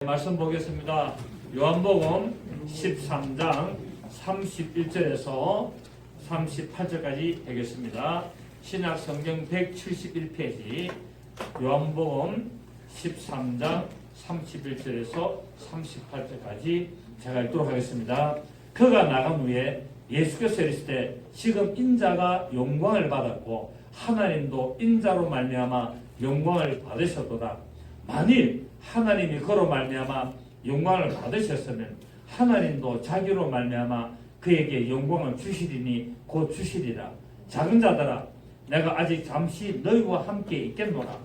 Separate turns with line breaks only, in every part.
말씀 보겠습니다. 요한복음 13장 31절에서 38절까지 되겠습니다. 신약성경 171페이지 요한복음 13장 31절에서 38절까지 제가 읽도록 하겠습니다. 그가 나간 후에 예수께서 이르시되 지금 인자가 영광을 받았고 하나님도 인자로 말미암아 영광을 받으셨도다. 만일 하나님이 그로 말미암아 영광을 받으셨으면 하나님도 자기로 말미암아 그에게 영광을 주시리니 곧 주시리라. 작은 자들아, 내가 아직 잠시 너희와 함께 있겠노라.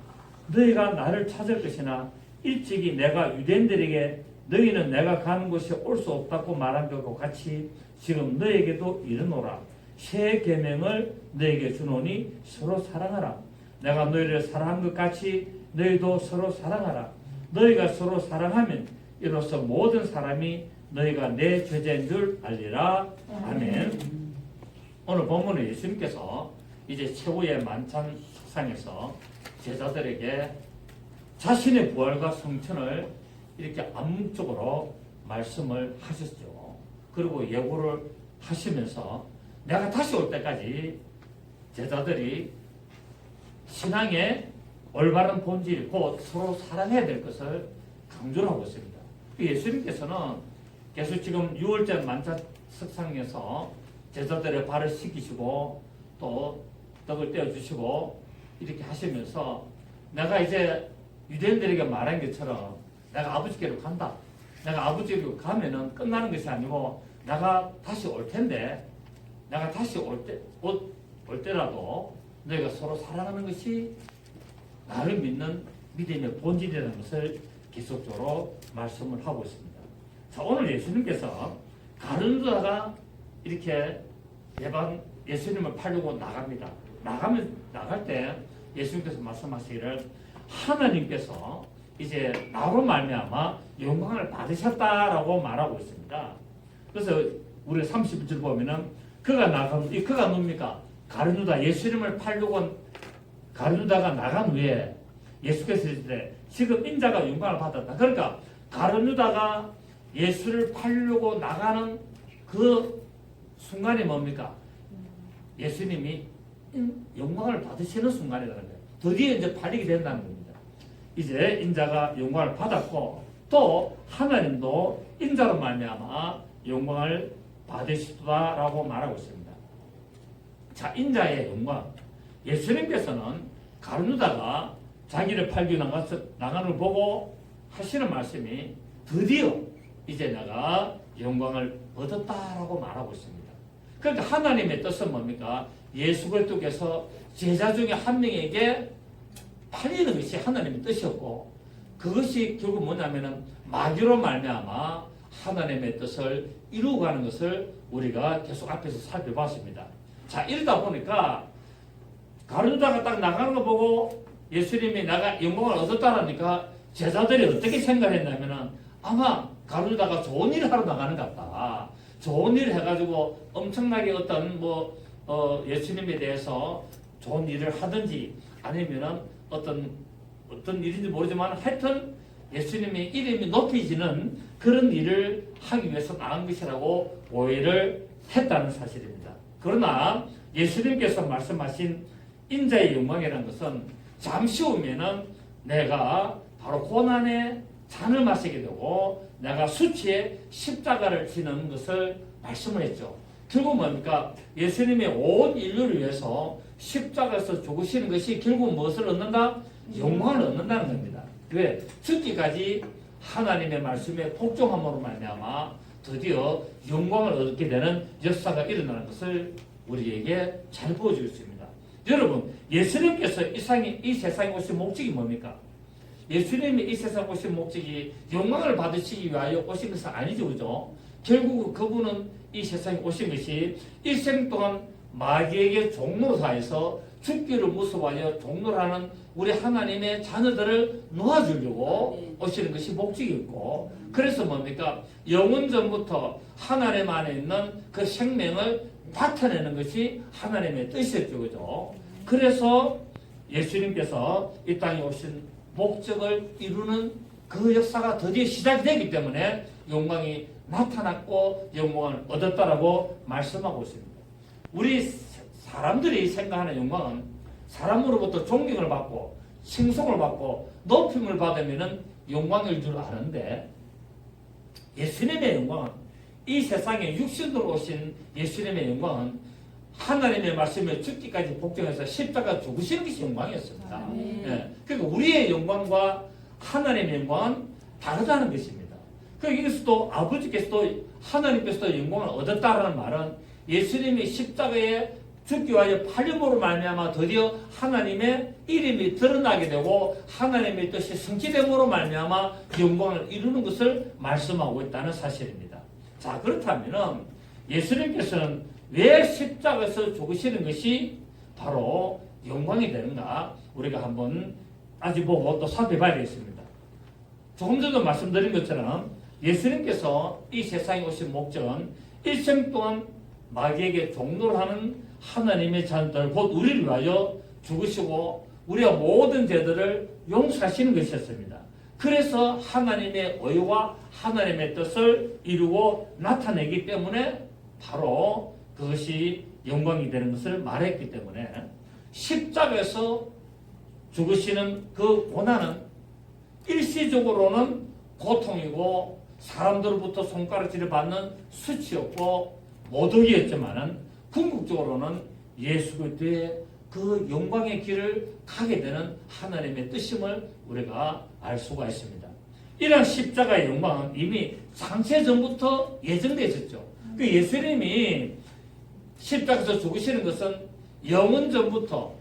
너희가 나를 찾을 것이나 일찍이 내가 유대인들에게 너희는 내가 가는 곳에 올 수 없다고 말한 것과 같이 지금 너희에게도 이르노라. 새 계명을 너희에게 주노니 서로 사랑하라. 내가 너희를 사랑한 것 같이 너희도 서로 사랑하라. 너희가 서로 사랑하면 이로써 모든 사람이 너희가 내 제자인 줄 알리라. 아멘. 오늘 본문은 예수님께서 이제 최후의 만찬 식상에서 제자들에게 자신의 부활과 성천을 이렇게 암묵적으로 말씀을 하셨죠. 그리고 예고를 하시면서 내가 다시 올 때까지 제자들이 신앙의 올바른 본질, 곧 서로 사랑해야 될 것을 강조를 하고 있습니다. 예수님께서는 계속 지금 6월절 만찬 석상에서 제자들의 발을 씻기시고 또 떡을 떼어주시고 이렇게 하시면서 내가 이제 유대인들에게 말한 것처럼 내가 아버지께로 간다. 내가 아버지께로 가면은 끝나는 것이 아니고 내가 다시 올 텐데 내가 다시 올 때라도 너희가 서로 사랑하는 것이 나를 믿는 믿음의 본질이라는 것을 계속적으로 말씀을 하고 있습니다. 자, 오늘 예수님께서 가룟유다가 이렇게 예수님을 팔려고 나갑니다. 나갈 때 예수님께서 말씀하시기를 하나님께서 이제 나로 말미암아 영광을 받으셨다라고 말하고 있습니다. 그래서 우리 31절 보면은 그가 뭡니까? 가룟유다 예수님을 팔려고 가룟유다가 나간 후에 예수께서 이르시되 지금 인자가 영광을 받았다. 그러니까 가룟유다가 예수를 팔려고 나가는 그 순간이 뭡니까? 예수님이 영광을 받으시는 순간이라는 거예요. 드디어 이제 팔리게 된다는 겁니다. 이제 인자가 영광을 받았고 또 하나님도 인자로 말미암아 영광을 받으시다라고 말하고 있습니다. 자, 인자의 영광. 예수님께서는 가룟유다가 자기를 팔기 나가는 걸 보고 하시는 말씀이 드디어 이제 내가 영광을 얻었다라고 말하고 있습니다. 그러니까 하나님의 뜻은 뭡니까? 예수 그리스도께서 제자 중에 한 명에게 팔리는 것이 하나님의 뜻이었고 그것이 결국 뭐냐면은 마귀로 말미암아 하나님의 뜻을 이루어가는 것을 우리가 계속 앞에서 살펴봤습니다. 자, 이러다 보니까 가룟유다가 딱 나가는 거 보고 예수님이 내가 영광을 얻었다라니까 제자들이 어떻게 생각했냐면은 아마 가룟유다가 좋은 일을 하러 나가는 것 같다. 좋은 일을 해가지고 엄청나게 예수님에 대해서 좋은 일을 하든지 아니면은 어떤 일인지 모르지만 하여튼 예수님의 이름이 높이지는 그런 일을 하기 위해서 나간 것이라고 오해를 했다는 사실입니다. 그러나 예수님께서 말씀하신 인자의 영광이라는 것은 잠시 후면은 내가 바로 고난의 잔을 마시게 되고 내가 수치의 십자가를 지는 것을 말씀을 했죠. 결국 뭡니까? 예수님이 온 인류를 위해서 십자가에서 죽으시는 것이 결국 무엇을 얻는다? 영광을 얻는다는 겁니다. 왜? 죽기까지 하나님의 말씀에 복종함으로 말미암아 드디어 영광을 얻게 되는 역사가 일어나는 것을 우리에게 잘 보여주고 있습니다. 여러분, 예수님께서 이 세상에 오신 목적이 뭡니까? 예수님이 이 세상에 오신 목적이 영광을 받으시기 위하여 오신 것은 아니죠, 그죠? 결국 그분은 이 세상에 오신 것이 일생 동안 마귀에게 종로로 사해서 죽기를 무서워하여 종로를 하는 우리 하나님의 자녀들을 놓아주려고 오시는 것이 목적이었고, 그래서 뭡니까? 영원 전부터 하나님 안에 있는 그 생명을 나타내는 것이 하나님의 뜻이었죠. 그죠? 그래서 예수님께서 이 땅에 오신 목적을 이루는 그 역사가 드디어 시작이 되기 때문에 영광이 나타났고 영광을 얻었다라고 말씀하고 있습니다. 우리 사람들이 생각하는 영광은 사람으로부터 존경을 받고 칭송을 받고 높임을 받으면 영광일 줄 아는데, 예수님의 영광은, 이 세상에 육신으로 오신 예수님의 영광은 하나님의 말씀에 죽기까지 복종해서 십자가 죽으시는 것이 영광이었습니다. 예. 그러니까 우리의 영광과 하나님의 영광은 다르다는 것입니다. 여기서도 아버지께서도 하나님께서도 영광을 얻었다라는 말은 예수님이 십자가에 죽기 위하여 팔림으로 말미암아 드디어 하나님의 이름이 드러나게 되고 하나님의 뜻이 성취됨으로 말미암아 영광을 이루는 것을 말씀하고 있다는 사실입니다. 자, 그렇다면 예수님께서는 왜 십자가에서 죽으시는 것이 바로 영광이 되는가, 우리가 한번 아직 보고 또 살펴봐야 되겠습니다. 조금 전도 말씀드린 것처럼 예수님께서 이 세상에 오신 목적은 일생 동안 마귀에게 종노를 하는 하나님의 자녀들, 곧 우리를 위하여 죽으시고 우리가 모든 죄들을 용서하시는 것이었습니다. 그래서 하나님의 의와 하나님의 뜻을 이루고 나타내기 때문에 바로 그것이 영광이 되는 것을 말했기 때문에 십자가에서 죽으시는 그 고난은 일시적으로는 고통이고 사람들로부터 손가락질을 받는 수치였고 모독이었지만은 궁극적으로는 예수 그리스도의 그 영광의 길을 가게 되는 하나님의 뜻임을 우리가 알 수가 있습니다. 이러한 십자가의 영광은 이미 창세전부터 예정되어 있었죠. 그 예수님이 십자가에서 죽으시는 것은 영원전부터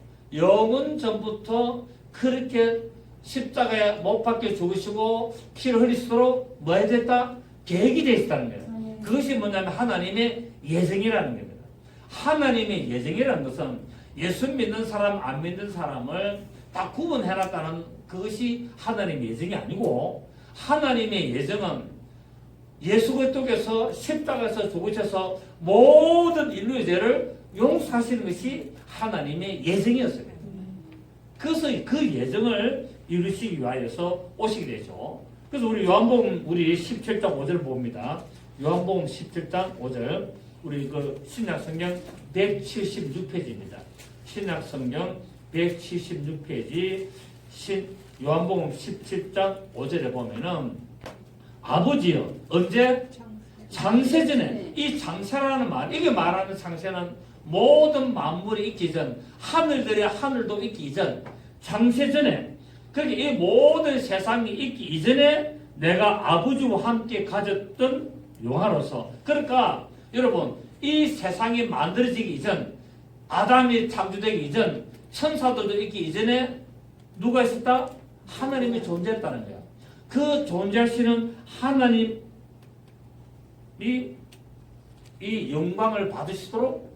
그렇게 십자가에 못 박혀 죽으시고 피를 흘리시도록 뭐 해야 됐다? 계획이 되어 있다는 거예요. 그것이 뭐냐면 하나님의 예정이라는 겁니다. 하나님의 예정이라는 것은 예수 믿는 사람, 안 믿는 사람을 다 구분해놨다는 그것이 하나님의 예정이 아니고, 하나님의 예정은 예수 그리스도께서 십자가에서 죽으셔서 모든 인류의 죄를 용서하시는 것이 하나님의 예정이었어요. 그래서 그 예정을 이루시기 위하여서 오시게 되죠. 그래서 우리 요한복음 우리 17장 5절 봅니다. 요한복음 17장 5절, 우리 그 신약성경 176페이지입니다. 신약성경 176페이지 요한복음 17장 5절에 보면은 아버지여, 언제? 창세전에. 이 창세라는 말, 이게 말하는 창세는 모든 만물이 있기 전, 하늘들의 하늘도 있기 이전, 창세전에, 그러니까 이 모든 세상이 있기 이전에 내가 아버지와 함께 가졌던 영화로서, 그러니까 여러분, 이 세상이 만들어지기 이전, 아담이 창조되기 이전, 천사들도 있기 이전에 누가 있었다? 하나님이 존재했다는 거야. 그 존재하시는 하나님이 이 영광을 받으시도록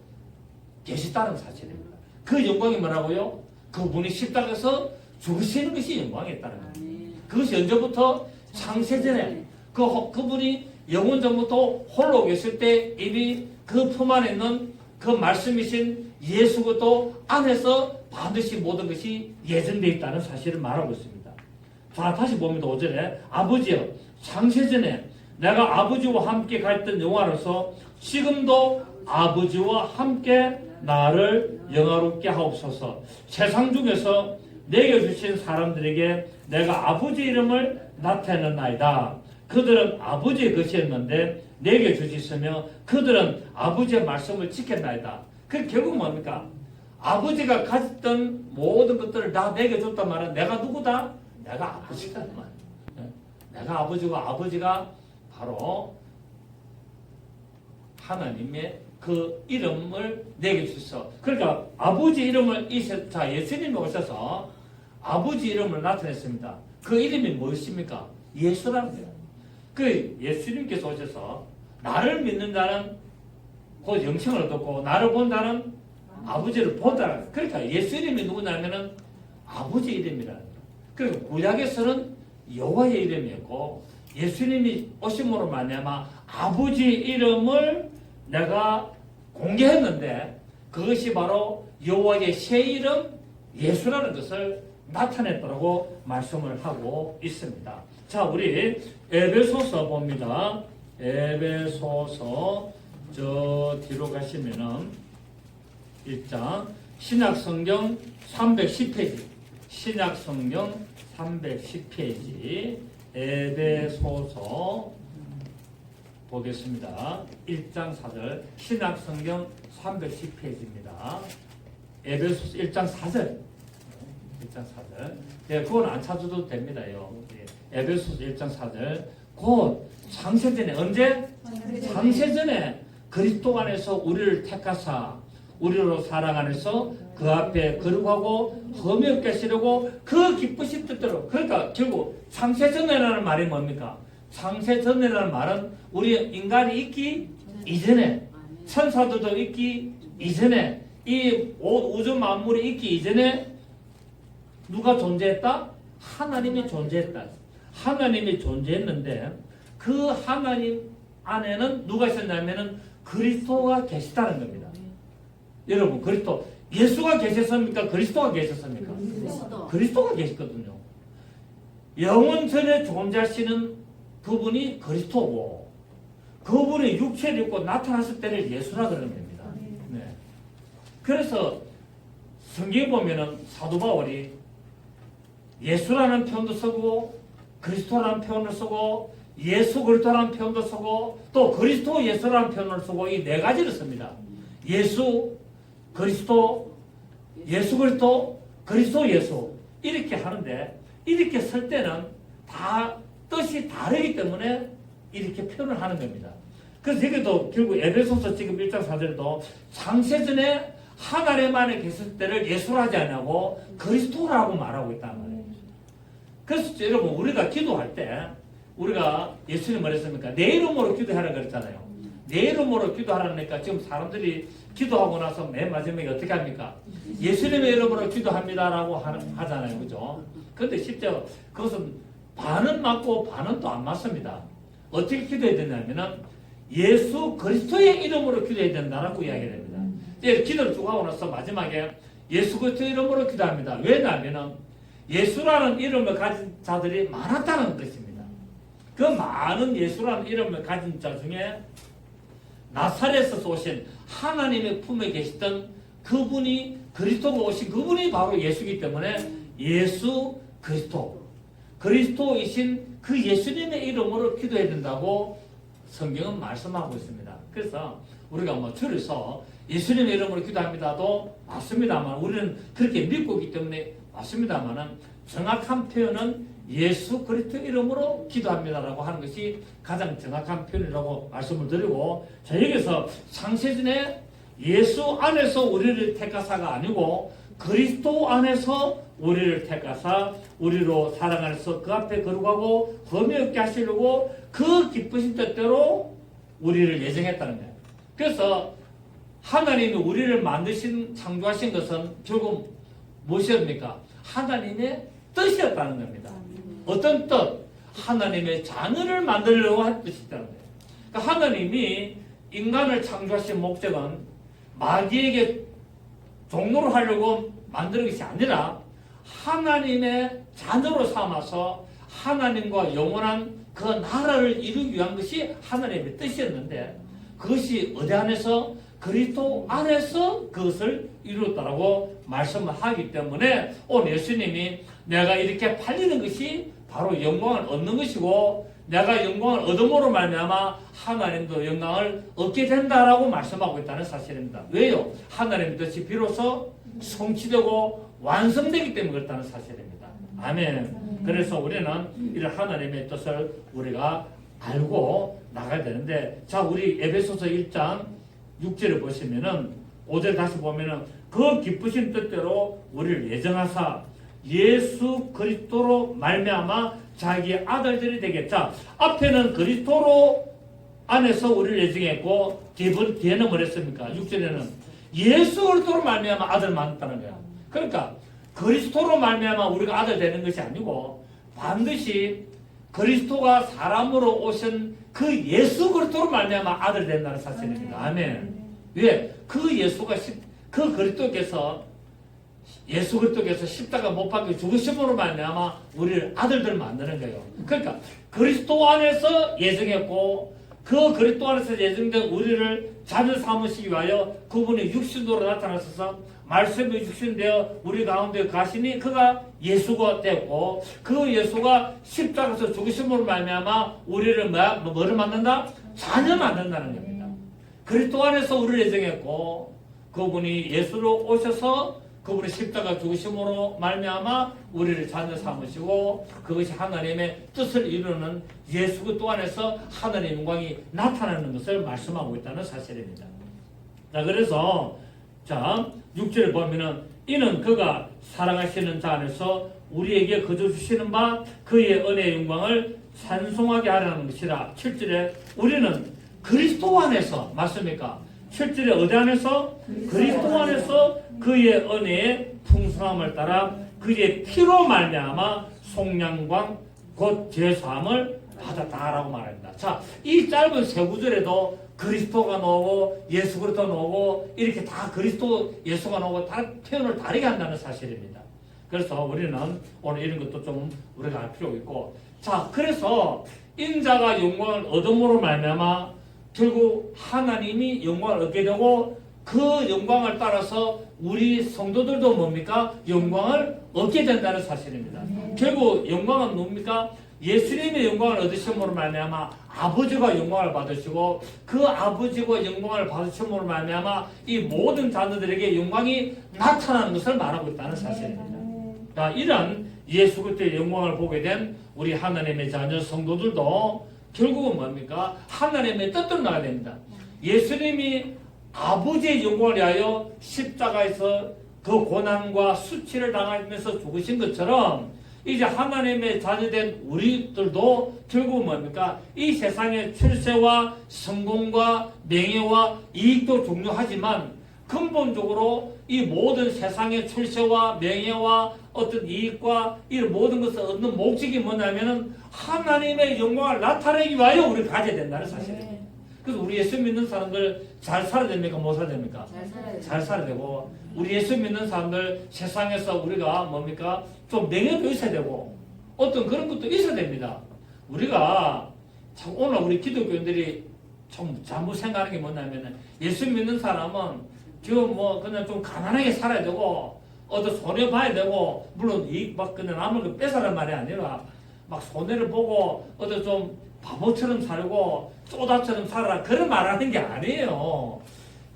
계시다는 사실입니다. 그 영광이 뭐라고요? 그분이 십자가에서 죽으시는 것이 영광이었다는 거예요. 그것이 언제부터? 창세전에 그분이 영원전부터 홀로 계실 때 이미 그 품 안에 있는 그 말씀이신 예수 그리스도 안에서 반드시 모든 것이 예정되어 있다는 사실을 말하고 있습니다. 자, 다시 봅니다. 5절에 아버지여, 창세전에 내가 아버지와 함께 갔던 영화로서 지금도 아버지와 함께 나를 영화롭게 하옵소서. 세상 중에서 내게 주신 사람들에게 내가 아버지 이름을 나타내나이다. 그들은 아버지의 것이었는데 내게 주셨으며 그들은 아버지의 말씀을 지켰나이다. 그 결국 뭡니까? 아버지가 가졌던 모든 것들을 다 내게 줬단 말은 내가 누구다? 내가 아버지다. 내가 아버지고 아버지가 바로 하나님의 그 이름을 내게 주셔서, 그러니까 아버지 이름을 예수님이 오셔서 아버지 이름을 나타냈습니다. 그 이름이 무엇입니까? 예수라는 거예요. 그 예수님께서 오셔서 나를 믿는 자는 곧 영생을 얻었고 나를 본 자는 아버지를 본다. 그러니까 예수 이름이 누구냐면은 아버지 이름이라는 거예요. 그리고 구약에서는 여호와의 이름이었고 예수님이 오심으로 말미암아 아버지 이름을 내가 공개했는데 그것이 바로 여호와의 새 이름 예수라는 것을 나타냈다고 말씀을 하고 있습니다. 자, 우리 에베소서 봅니다. 에베소서 저 뒤로 가시면은 1장 신약성경 310페이지 신약성경 310페이지 에베소서 보겠습니다. 1장 4절 신약성경 310페이지입니다. 에베소서 1장 4절 1장 4절 네, 그건 안 찾아도 됩니다요. 네, 에베소서 1장 4절 곧 창세전에 언제? 창세전에 그리스도 안에서 우리를 택하사 우리로 사랑 안에서 그 앞에 거룩하고 흠이 없게 하시려고 그 기쁘신 뜻대로 그러니까 결국 창세전에라는 말이 뭡니까? 창세전이라는 말은 우리 인간이 있기 이전에 천사들도 있기 이전에 이 우주 만물이 있기 이전에 누가 존재했다? 하나님이 존재했다. 하나님이 존재했는데 그 하나님 안에는 누가 있었냐면은 그리스도가 계시다는 겁니다. 여러분 그리스도 예수가 계셨습니까? 그리스도가 계셨습니까? 그리스도가 계셨거든요. 영원 전에 존재하시는 그분이 그리스도고 그분이 육체를 입고 나타났을 때를 예수라 그러는 겁니다. 네. 그래서 성경에 보면은 사도 바울이 예수라는 표현도 쓰고 그리스도라는 표현을 쓰고 예수 그리스도라는 표현도 쓰고 또 그리스도 예수라는 표현을 쓰고 이 네 가지를 씁니다. 예수 그리스도 예수 그리스도 그리스도 예수 이렇게 하는데 이렇게 쓸 때는 다 뜻이 다르기 때문에 이렇게 표현을 하는 겁니다. 그래서 여기도 결국 에베소서 지금 1장 4절에도 창세전에 하나님 안에 계실 때를 예수라 하지 않냐고 그리스도라고 말하고 있단 말이에요. 그래서 여러분 우리가 기도할 때 우리가 예수님 뭐랬습니까? 내 이름으로 기도하라 그랬잖아요. 내 이름으로 기도하라니까 지금 사람들이 기도하고 나서 맨 마지막에 어떻게 합니까? 예수님의 이름으로 기도합니다라고 하잖아요. 그죠? 그런데 실제로 그것은 반은 맞고 반은 또 안 맞습니다. 어떻게 기도해야 되냐면은 예수 그리스도의 이름으로 기도해야 된다라고 이야기를 합니다. 이제 기도를 쭉 하고 나서 마지막에 예수 그리스도의 이름으로 기도합니다. 왜냐하면은 예수라는 이름을 가진 자들이 많았다는 것입니다. 그 많은 예수라는 이름을 가진 자 중에 나사렛에서 오신 하나님의 품에 계시던 그분이 그리스도가 오신 그분이 바로 예수이기 때문에 예수 그리스도 그리스도이신 그 예수님의 이름으로 기도해야 된다고 성경은 말씀하고 있습니다. 그래서 우리가 뭐 줄여서 예수님의 이름으로 기도합니다도 맞습니다만 우리는 그렇게 믿고 있기 때문에 맞습니다만은 정확한 표현은 예수 그리스도 이름으로 기도합니다라고 하는 것이 가장 정확한 표현이라고 말씀을 드리고 자 여기서 창세전에 예수 안에서 우리를 택하사가 아니고 그리스도 안에서 우리를 택하사 우리로 사랑 안에서 그 앞에 거룩하고 흠이 없게 하시려고 그 기쁘신 뜻대로 우리를 예정했다는 거예요. 그래서 하나님이 우리를 만드신 창조하신 것은 결국 무엇이었습니까? 하나님의 뜻이었다는 겁니다. 어떤 뜻? 하나님의 자녀를 만들려고 한 뜻이었다는 거예요. 그러니까 하나님이 인간을 창조하신 목적은 마귀에게 종로를 하려고 만드는 것이 아니라 하나님의 자녀로 삼아서 하나님과 영원한 그 나라를 이루기 위한 것이 하나님의 뜻이었는데 그것이 어디 안에서? 그리스도 안에서 그것을 이루었다라고 말씀을 하기 때문에 오늘 예수님이 내가 이렇게 팔리는 것이 바로 영광을 얻는 것이고 내가 영광을 얻음으로 말미암아 하나님도 영광을 얻게 된다라고 말씀하고 있다는 사실입니다. 왜요? 하나님의 뜻이 비로소 성취되고 완성되기 때문에 그렇다는 사실입니다. 아멘. 그래서 우리는 이런 하나님의 뜻을 우리가 알고 나가야 되는데 자 우리 에베소서 1장 6절을 보시면은 5절 다시 보면은 그 기쁘신 뜻대로 우리를 예정하사 예수 그리스도로 말미암아 자기 아들들이 되게. 자 앞에는 그리스도로 안에서 우리를 예정했고 뒤에는 뭐랬습니까? 6절에는 예수 그리스도로 말미암아 아들 만났다는 거야. 그러니까 그리스도로 말미암아 우리가 아들 되는 것이 아니고 반드시 그리스도가 사람으로 오신 그 예수 그리스도로 말미암아 아들 된다는 사실입니다. 아멘. 왜? 그 예수가 그 그리스도께서 예수 그리스도께서 십자가 못 박혀 죽으심으로 말미암아 우리를 아들들 만드는 거예요. 그러니까 그리스도 안에서 예정했고 그 그리스도 안에서 예정된 우리를 자녀 삼으시기 위하여 그분이 육신으로 나타나셔서 말씀이 육신되어 우리 가운데 가시니 그가 예수가 됐고 그 예수가 십자가에서 죽으심으로 말미암아 우리를 뭐를 만든다? 자녀 만든다는 겁니다. 그리스도 안에서 우리를 예정했고 그분이 예수로 오셔서 그분이 십자가 죽으심으로 말미암아 우리를 자녀 삼으시고 그것이 하나님의 뜻을 이루는 예수 그리스도 안에서 하나님의 영광이 나타나는 것을 말씀하고 있다는 사실입니다. 자, 그래서 자 6절에 보면은 이는 그가 사랑하시는 자 안에서 우리에게 거저 주시는 바 그의 은혜의 영광을 찬송하게 하라는 것이라. 7절에 우리는 그리스도 안에서 맞습니까? 7절에 어디 안에서? 그리스도 안에서 그의 은혜의 풍성함을 따라 그의 피로 말미암아 속량광 곧 죄사함을 받았다라고 말합니다. 자, 이 짧은 세 구절에도 그리스도가 나오고 예수 그리스도 나오고 이렇게 다 그리스도 예수가 나오고 다 표현을 다르게 한다는 사실입니다. 그래서 우리는 오늘 이런 것도 좀 우리가 알 필요가 있고, 자, 그래서 인자가 영광을 얻음으로 말미암아 결국 하나님이 영광을 얻게 되고 그 영광을 따라서 우리 성도들도 뭡니까? 영광을 얻게 된다는 사실입니다. 결국 영광은 뭡니까? 예수님의 영광을 얻으심으로 말미암아 아버지가 영광을 받으시고 그 아버지가 영광을 받으심으로 말미암아 이 모든 자녀들에게 영광이 나타나는 것을 말하고 있다는 사실입니다. 자, 이런 예수 그리스도의 영광을 보게 된 우리 하나님의 자녀 성도들도 결국은 뭡니까? 하나님의 뜻대로 나가야 됩니다. 예수님이 아버지의 영광을 위하여 십자가에서 그 고난과 수치를 당하면서 죽으신 것처럼 이제 하나님의 자녀된 우리들도 결국은 뭡니까? 이 세상의 출세와 성공과 명예와 이익도 중요하지만 근본적으로 이 모든 세상의 출세와 명예와 어떤 이익과 이 모든 것을 얻는 목적이 뭐냐면은 하나님의 영광을 나타내기 위하여 우리가 가져야 된다는 사실이에요. 그래서 우리 예수 믿는 사람들 잘 살아야 됩니까? 못 살아야 됩니까? 잘 살아야 되고 우리 예수 믿는 사람들 세상에서 우리가 뭡니까? 좀 명예도 있어야 되고 어떤 그런 것도 있어야 됩니다. 우리가 참 오늘 우리 기독교인들이 좀 잘못 생각하는 게 뭐냐면 예수 믿는 사람은 지금 뭐 그냥 좀 가난하게 살아야 되고 어디 손해 봐야 되고 물론 이익 막 그냥 남을 거 뺏어란 말이 아니라 막 손해를 보고 어디 좀 바보처럼 살고 쪼다처럼 살아라 그런 말하는 게 아니에요.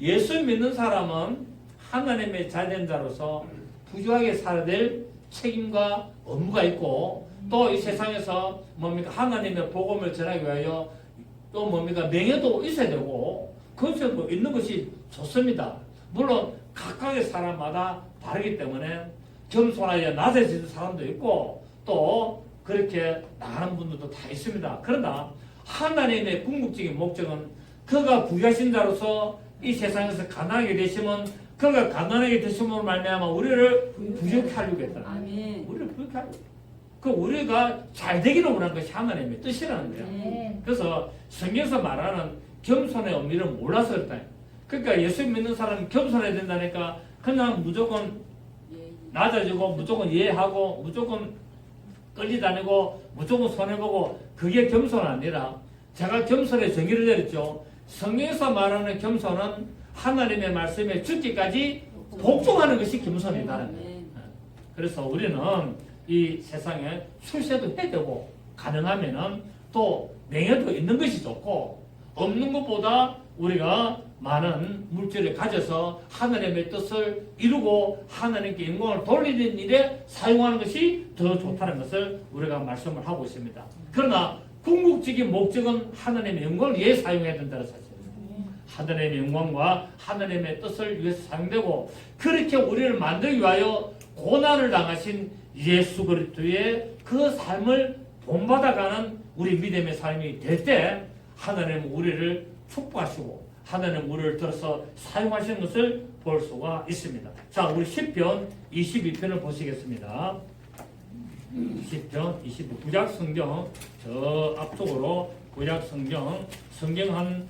예수 믿는 사람은 하나님의 자된 자로서 부유하게 살아야 될 책임과 업무가 있고 또 이 세상에서 뭡니까 하나님의 복음을 전하기 위하여 또 뭡니까 명예도 있어야 되고 그것이 뭐 있는 것이 좋습니다. 물론 각각의 사람마다 다르기 때문에 겸손하여 낮아지는 사람도 있고 또 그렇게 나가는 분들도 다 있습니다. 그러나 하나님의 궁극적인 목적은 그가 부유하신 자로서 이 세상에서 가난하게 되시면 그가 가난하게 되심으로 말미암아 우리를 부유하게 하려고 했다.
아멘.
우리를 부유하게 하려고. 그 우리가 잘 되기를 원하는 것이 하나님의 뜻이라는 거예요. 그래서 성경에서 말하는 겸손의 의미를 몰라서 그렇다. 그러니까 예수 믿는 사람은 겸손해야 된다니까 그냥 무조건 낮아지고 무조건 이해하고 무조건 끌리다니고 무조건 손해보고 그게 겸손 아니라 제가 겸손의 정의를 내렸죠. 성경에서 말하는 겸손은 하나님의 말씀에 죽기까지 복종하는 것이 겸손이다는 거예요. 그래서 우리는 이 세상에 출세도 해야 되고 가능하면은 또 명예도 있는 것이 좋고 없는 것보다 우리가 많은 물질을 가져서 하나님의 뜻을 이루고 하나님께 영광을 돌리는 일에 사용하는 것이 더 좋다는 것을 우리가 말씀을 하고 있습니다. 그러나 궁극적인 목적은 하나님의 영광을 위해 사용해야 된다는 사실입니다. 하나님의 영광과 하나님의 뜻을 위해서 사용되고 그렇게 우리를 만들기 위하여 고난을 당하신 예수 그리스도의 그 삶을 본받아가는 우리 믿음의 삶이 될 때 하나님은 우리를 축복하시고 하나님 우리를 들어서 사용하시는 것을 볼 수가 있습니다. 자, 우리 시편 22편을 보시겠습니다. 시편 22편 구약 성경 저 앞쪽으로 구약 성경 한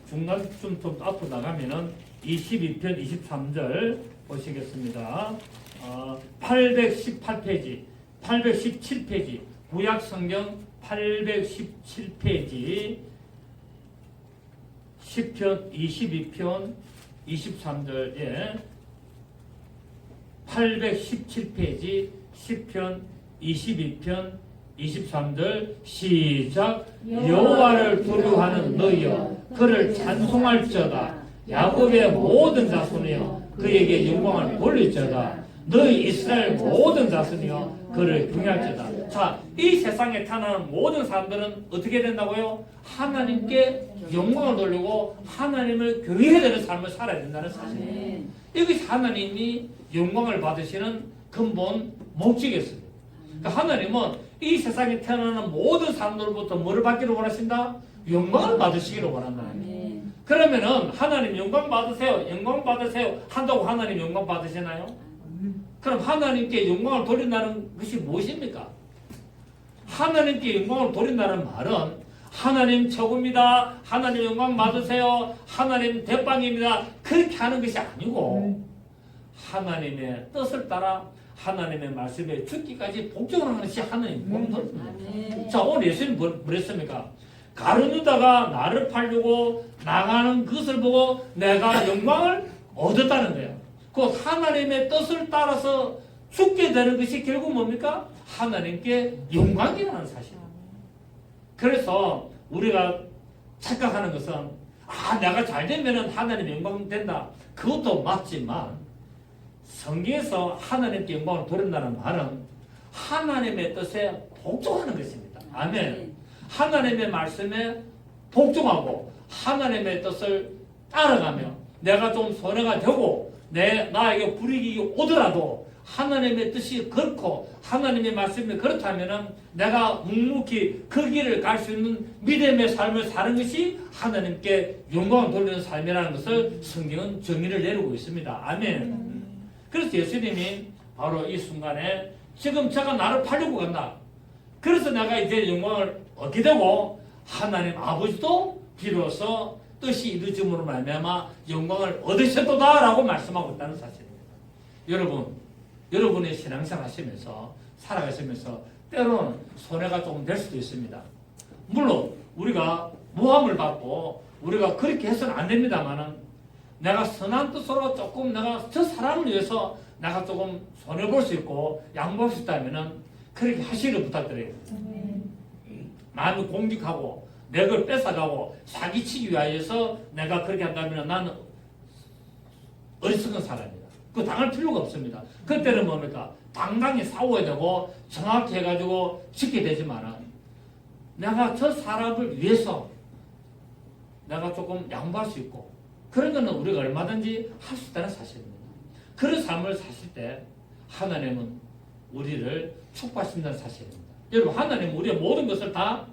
중간쯤 좀 앞으로 나가면은 22편 23절 보시겠습니다. 818페이지, 817페이지, 구약성경 817페이지, 10편, 22편, 23절에 817페이지, 10편, 22편, 23절 시작. 여호와를 두려워하는 너희여 그를 찬송할지어다. 야곱의 모든 자손이여 그에게 영광을 돌릴지어다. 너희 이스라엘 모든 자손이여 그를 경외할지어다. 자, 이 세상에 태어나는 모든 사람들은 어떻게 된다고요? 하나님께 영광을 돌리고 하나님을 경외해야 되는 삶을 살아야 된다는 사실이에요. 이것이 하나님이 영광을 받으시는 근본 목적이었습니다. 그러니까 하나님은 이 세상에 태어나는 모든 사람들로부터 뭐를 받기를 원하신다? 영광을 받으시기를 원한다. 그러면은 하나님 영광 받으세요, 영광 받으세요 한다고 하나님 영광 받으시나요? 그럼 하나님께 영광을 돌린다는 것이 무엇입니까? 하나님께 영광을 돌린다는 말은 하나님 최고입니다, 하나님 영광 받으세요, 하나님 대빵입니다 그렇게 하는 것이 아니고 하나님의 뜻을 따라 하나님의 말씀에 죽기까지 복종하는 것이 하나님 공로입니다. 자, 오늘 예수님 뭐랬습니까? 가룟유다가 나를 팔려고 나가는 것을 보고 내가 영광을 얻었다는 거예요. 그 하나님의 뜻을 따라서 죽게 되는 것이 결국 뭡니까? 하나님께 영광이라는 사실입니다. 그래서 우리가 착각하는 것은 내가 잘 되면 하나님 영광 된다. 그것도 맞지만 성경에서 하나님께 영광을 돌린다는 말은 하나님의 뜻에 복종하는 것입니다. 아멘. 하나님의 말씀에 복종하고 하나님의 뜻을 따라가며 내가 좀 손해가 되고 나에게 불이익이 오더라도 하나님의 뜻이 그렇고 하나님의 말씀이 그렇다면 내가 묵묵히 그 길을 갈 수 있는 믿음의 삶을 사는 것이 하나님께 영광을 돌리는 삶이라는 것을 성경은 정의를 내리고 있습니다. 아멘. 그래서 예수님이 바로 이 순간에 지금 제가 나를 팔려고 간다. 그래서 내가 이제 영광을 얻게 되고 하나님 아버지도 비로소 뜻이 이루어짐으로 말미암아 영광을 얻으셨도다라고 말씀하고 있다는 사실입니다. 여러분의 신앙생활 하시면서 살아가시면서 때로는 손해가 조금 될 수도 있습니다. 물론 우리가 모함을 받고 우리가 그렇게 해서는 안 됩니다만은 내가 선한 뜻으로 조금 내가 저 사람을 위해서 내가 조금 손해볼 수 있고 양보할 수 있다면은 그렇게 하시기를 부탁드려요. 마음이 공직하고 내 걸 뺏어가고 사기치기 위하여서 내가 그렇게 한다면 나는 어리석은 사람이다. 그거 당할 필요가 없습니다. 그때는 뭡니까? 당당히 싸워야 되고 정확히 해가지고 지켜야 되지만은 내가 저 사람을 위해서 내가 조금 양보할 수 있고 그런 거는 우리가 얼마든지 할 수 있다는 사실입니다. 그런 삶을 사실 때 하나님은 우리를 축복하신다는 사실입니다. 여러분, 하나님은 우리의 모든 것을 다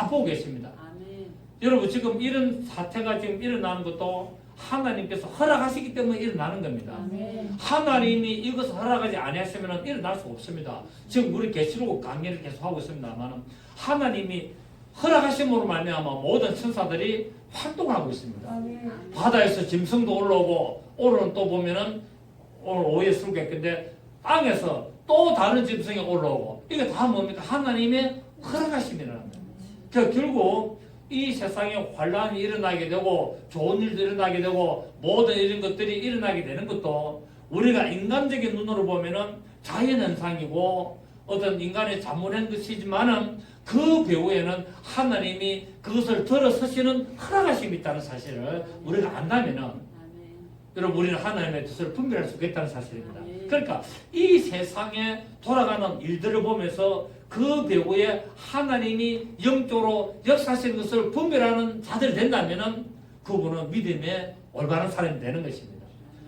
보고 계십니다. 여러분, 지금 이런 사태가 지금 일어나는 것도 하나님께서 허락하시기 때문에 일어나는 겁니다. 하나님이 이것을 허락하지 아니하시면 일어날 수 없습니다. 지금 우리 계시록 강의를 계속하고 있습니다만 하나님이 허락하심으로 말미암아 모든 천사들이 활동하고 있습니다. 바다에서 짐승도 올라오고 오늘은 또 보면은 오늘 오후에 술객인데 땅에서 또 다른 짐승이 올라오고 이게 다 뭡니까? 하나님의 허락하심이라는 겁니다. 그러니까 결국 이 세상에 환란이 일어나게 되고 좋은 일도 일어나게 되고 모든 이런 것들이 일어나게 되는 것도 우리가 인간적인 눈으로 보면은 자연현상이고 어떤 인간의 잘못한 것이지만은 그 배후에는 하나님이 그것을 들어서시는 허락하심이 있다는 사실을 우리가 안다면은 여러분 우리는 하나님의 뜻을 분별할 수 있다는 사실입니다. 그러니까 이 세상에 돌아가는 일들을 보면서 그 배후에 하나님이 영적으로 역사하시는 것을 분별하는 자들이 된다면은 그분은 믿음의 올바른 사람이 되는 것입니다.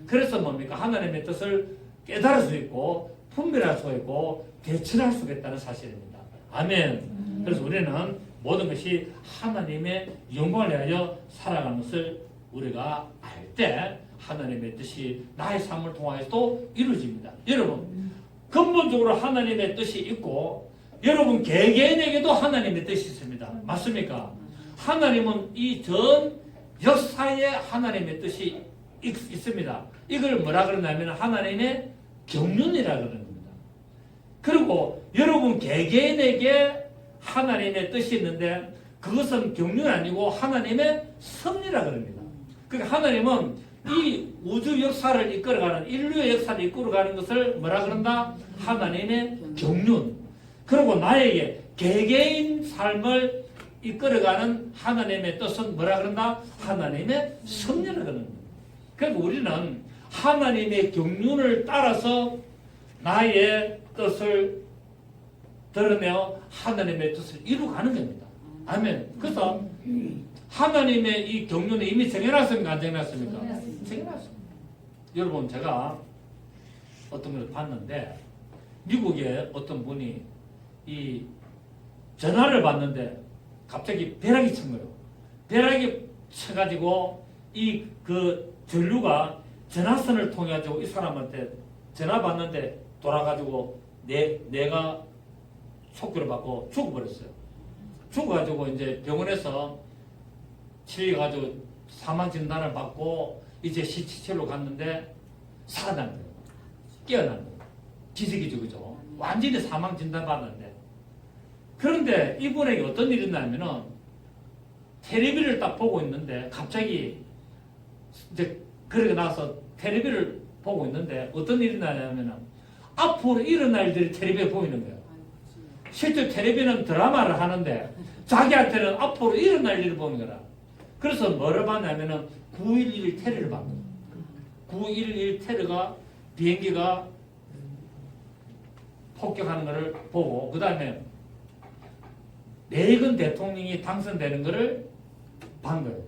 그래서 뭡니까? 하나님의 뜻을 깨달을 수 있고 분별할 수 있고 대처할 수 있다는 사실입니다. 아멘. 그래서 우리는 모든 것이 하나님의 영광을 위하여 살아가는 것을 우리가 알 때 하나님의 뜻이 나의 삶을 통하여도 이루어집니다. 여러분, 근본적으로 하나님의 뜻이 있고 여러분 개개인에게도 하나님의 뜻이 있습니다. 맞습니까? 하나님은 이 전 역사에 하나님의 뜻이 있습니다. 이걸 뭐라 그러냐면 하나님의 경륜이라 그러는 겁니다. 그리고 여러분 개개인에게 하나님의 뜻이 있는데 그것은 경륜이 아니고 하나님의 섭리라 그럽니다. 그러니까 하나님은 이 우주 역사를 이끌어가는 인류의 역사를 이끌어가는 것을 뭐라 그런다? 하나님의 경륜. 그리고 나에게 개개인 삶을 이끌어가는 하나님의 뜻은 뭐라 그런다? 하나님의 섭리라 그러는 겁니다. 그러니까 우리는 하나님의 경륜을 따라서 나의 뜻을 드러내어 하나님의 뜻을 이루어가는 겁니다. 아멘. 그래서 하나님의 이 경륜을 이미 정해놨습니까? 안 정해놨습니까? 정해놨습니다. 여러분 제가 어떤 걸 봤는데 미국에 어떤 분이 이 전화를 받는데 갑자기 벼락이 친 거예요. 벼락이 쳐가지고 이 그 전류가 전화선을 통해 가지고 이 사람한테 전화 받는데 돌아가지고 내가 속기를 받고 죽어버렸어요. 죽어가지고 이제 병원에서 치료해가지고 사망 진단을 받고 이제 시체로 갔는데 살아난 거예요. 깨어난 거예요. 기적이죠, 그죠? 완전히 사망 진단 받았는데. 그런데 이분에게 어떤 일이 있냐면은 텔레비를 딱 보고 있는데 갑자기 이제 그러고 나서 텔레비를 보고 있는데 어떤 일이 나냐면은 앞으로 일어날 일들이 텔레비에 보이는 거예요. 실제 텔레비는 드라마를 하는데 자기한테는 앞으로 일어날 일을 보는 거라. 그래서 뭐를 봤냐면은 9.11 테러를 봤 거예요. 9.11 테러가 비행기가 폭격하는 것을 보고 그 다음에 레이건 대통령이 당선되는 것을 본 거예요.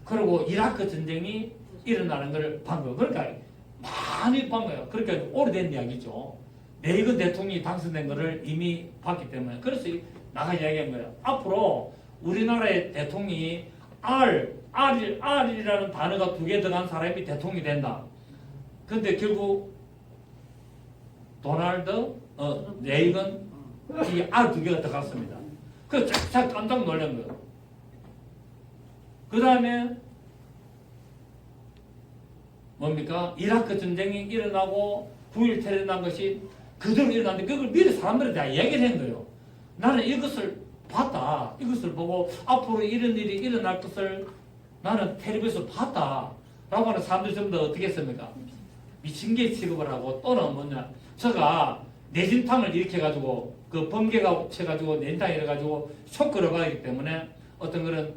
그리고 이라크 전쟁이 일어나는 것을 본 거예요. 그러니까 많이 본 거예요. 그러니까 오래된 이야기죠. 레이건 대통령이 당선된 것을 이미 봤기 때문에 그래서 나가 이야기한 거예요. 앞으로 우리나라의 대통령이 R이라는 단어가 2개 들어간 사람이 대통령이 된다. 근데 결국 도널드 레이건 이 R 2개가 들어갔습니다. 그래서 쫙쫙 깜짝 놀란 거예요. 그 다음에 뭡니까? 이라크 전쟁이 일어나고 9.11 테러 난 것이 그대로 일어났는데 그걸 미리 사람들이 다 얘기를 한 거예요. 나는 이것을 봤다. 이것을 보고 앞으로 이런 일이 일어날 것을 나는 텔레비에서 봤다. 라고 하는 사람들이 전부 다 어떻게 했습니까? 미친 개 취급을 하고 또는 뭐냐. 제가 내진탕을 일으켜가지고 그 번개가 쳐가지고 내진탕이 이래가지고 쇼크를 받기 때문에 어떤 그런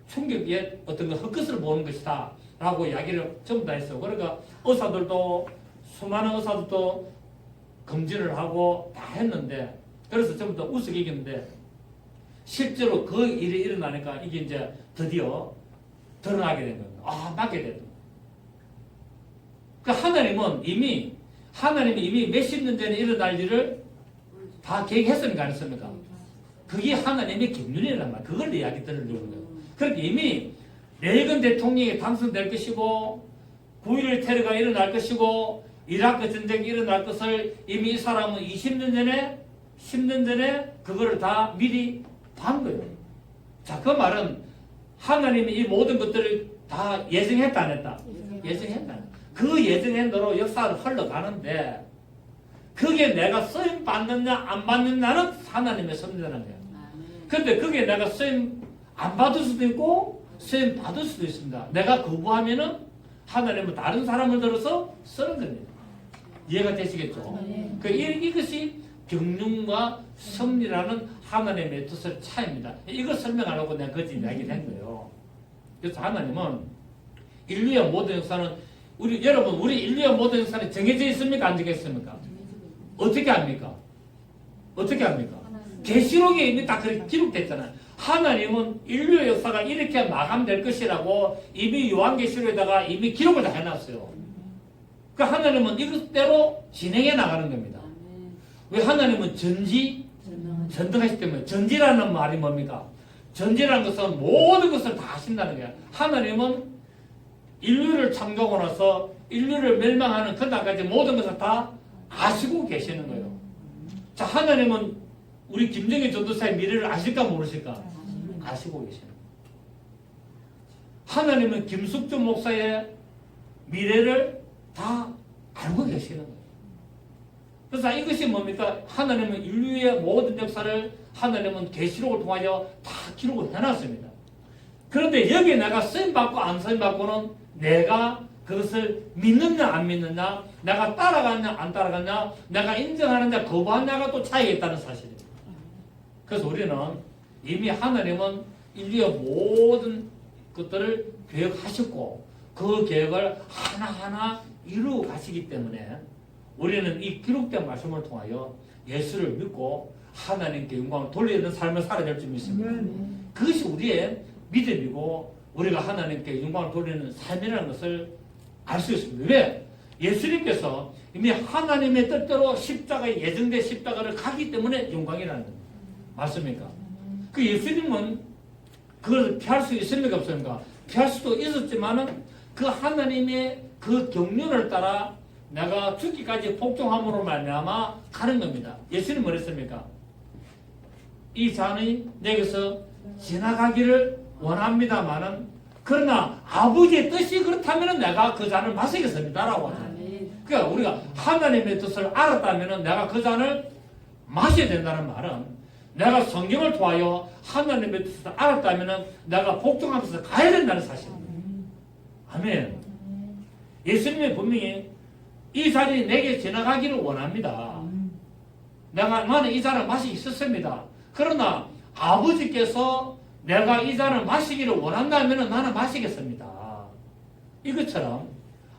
충격에 어떤 그 헛것을 보는 것이다. 라고 이야기를 전부 다 했어요. 그러니까 의사들도 수많은 의사들도 검진을 하고 다 했는데 그래서 전부 다 우스갯인데 실제로 그 일이 일어나니까 이게 이제 드디어 드러나게 된 겁니다. 아, 맞게 됐다. 그 하나님이 이미 몇십 년 전에 일어날 일을 다 계획했습니까? 안 했습니까? 그게 하나님의 경륜이란 말. 그걸 이야기 들으려는 거예요. 그러니까 이미 레이건 대통령이 당선될 것이고 9.11 테러가 일어날 것이고 이라크 전쟁이 일어날 것을 이미 이 사람은 20년 전에 10년 전에 그거를 다 미리 본 거예요. 자, 그 말은 하나님이 이 모든 것들을 다 예정했다 안 했다? 예정했다. 그 예정한 대로 역사를 흘러가는데 그게 내가 쓰임 받느냐 안 받느냐는 하나님의 섭리라는 거예요. 근데 그게 내가 쓰임 안 받을 수도 있고 쓰임 받을 수도 있습니다. 내가 거부하면은 하나님은 다른 사람을 들어서 쓰는 겁니다. 이해가 되시겠죠? 이것이 경륜과 섭리라는 하나님의 뜻의 차이입니다. 이걸 설명하려고 내가 거짓 이야기를 한 거예요. 그래서 하나님은 인류의 모든 역사는 여러분 우리 인류의 모든 역사는 정해져 있습니까? 안 정해져 있습니까? 어떻게 합니까? 어떻게 합니까? 계시록에 이미 딱 그렇게 기록됐잖아요. 하나님은 인류의 역사가 이렇게 마감될 것이라고 이미 요한계시록에다가 이미 기록을 다 해놨어요. 그 하나님은 이것대로 진행해 나가는 겁니다. 왜 하나님은 전능하시기 때문에 전지라는 말이 뭡니까? 전지라는 것은 모든 것을 다 하신다는 거예요. 하나님은 인류를 창조하고 나서 인류를 멸망하는 그날까지 모든 것을 다 아시고 계시는 거예요. 자, 하나님은 우리 김정일 전도사의 미래를 아실까 모르실까? 아시고 계시는 거예요. 하나님은 김숙주 목사의 미래를 다 알고 계시는 거예요. 그래서 이것이 뭡니까? 하나님은 인류의 모든 역사를 하나님은 계시록을 통하여 다 기록을 해놨습니다. 그런데 여기에 내가 쓰임받고 안 쓰임받고는 내가 그것을 믿느냐 안 믿느냐, 내가 따라갔냐 안 따라갔냐, 내가 인정하느냐 거부하느냐가 또 차이가 있다는 사실입니다. 그래서 우리는 이미 하나님은 인류의 모든 것들을 계획하셨고 그 계획을 하나하나 이루어 가시기 때문에 우리는 이 기록된 말씀을 통하여 예수를 믿고 하나님께 영광을 돌리는 삶을 살아야 될 줄 믿습니다. 그것이 우리의 믿음이고 우리가 하나님께 영광을 돌리는 삶이라는 것을 알 수 있습니다. 왜? 예수님께서 이미 하나님의 뜻대로 십자가에 예정된 십자가를 가기 때문에 영광이라는 겁니다. 맞습니까? 그 예수님은 그걸 피할 수 있습니까? 없습니까? 피할 수도 있었지만은 그 하나님의 그 경륜을 따라 내가 죽기까지 복종함으로 말미암아 가는 겁니다. 예수님 뭐랬습니까? 이 잔이 내게서 지나가기를 원합니다마는 그러나 아버지의 뜻이 그렇다면 내가 그 잔을 마시겠습니다라고 하잖아요. 그러니까 우리가 하나님의 뜻을 알았다면 내가 그 잔을 마셔야 된다는 말은 내가 성경을 통하여 하나님의 뜻을 알았다면 내가 복종하면서 가야 된다는 사실입니다. 아멘. 예수님이 분명히 이 잔이 내게 지나가기를 원합니다. 나는 이 잔을 마시기 싫습니다. 그러나 아버지께서 내가 이 잔을 마시기를 원한다면 나는 마시겠습니다. 이것처럼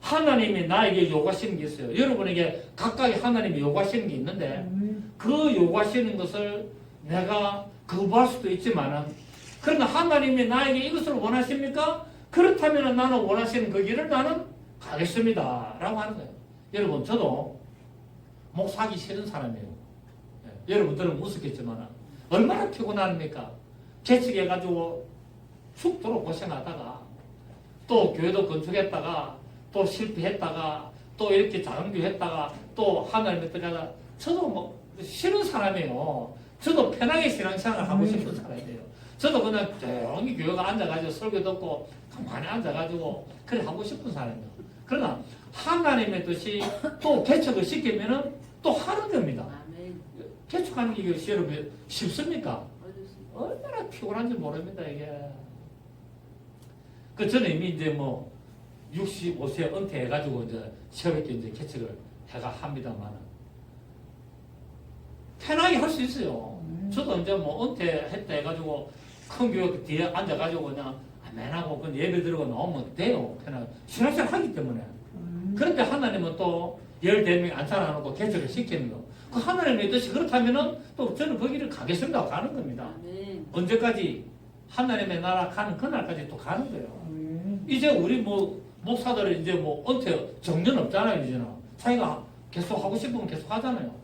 하나님이 나에게 요구하시는 게 있어요. 여러분에게 각각의 하나님이 요구하시는 게 있는데 그 요구하시는 것을 내가 거부할 수도 있지만은 그러나 하나님이 나에게 이것을 원하십니까? 그렇다면 나는 원하시는 그 길을 나는 가겠습니다. 라고 하는 거예요. 여러분 저도 목사하기 싫은 사람이에요. 여러분들은 웃었겠지만 얼마나 피곤합니까? 개척해가지고 죽도록 고생하다가 또 교회도 건축했다가 또 실패했다가 또 이렇게 작은 교회 했다가 또 하나님의 뜻하다가 저도 뭐 싫은 사람이에요. 저도 편하게 신앙생활 하고 싶은 사람이에요. 저도 그냥 조용히 교회가 앉아가지고 설교 듣고 가만히 앉아가지고 그래 하고 싶은 사람이에요. 그러나 하나님의 뜻이 또 개척을 시키면은 또 하는 겁니다. 개척하는 게 여러분 쉽습니까? 얼마나 피곤한지 모릅니다, 이게. 그 저는 이미 이제 뭐 65세 은퇴해가지고 이제 새롭게 이제 개척을 해가 합니다만 편하게 할 수 있어요. 저도 이제 뭐 은퇴했다 해가지고 큰 교회 뒤에 앉아가지고 그냥 아멘하고 그 예배 드리고 나오면 돼요. 편하게. 신앙생활 하기 때문에. 그런데 하나님은 또 14명이 앉혀놔놓고 개척을 시키는 거. 그 하나님의 뜻이 그렇다면은 또 저는 거기를 가겠습니다. 가는 겁니다. 언제까지? 하나님의 나라 가는 그날까지 또 가는 거예요. 이제 우리 뭐 목사들은 이제 뭐 은퇴 정년 없잖아요. 이제는 자기가 계속 하고 싶으면 계속 하잖아요.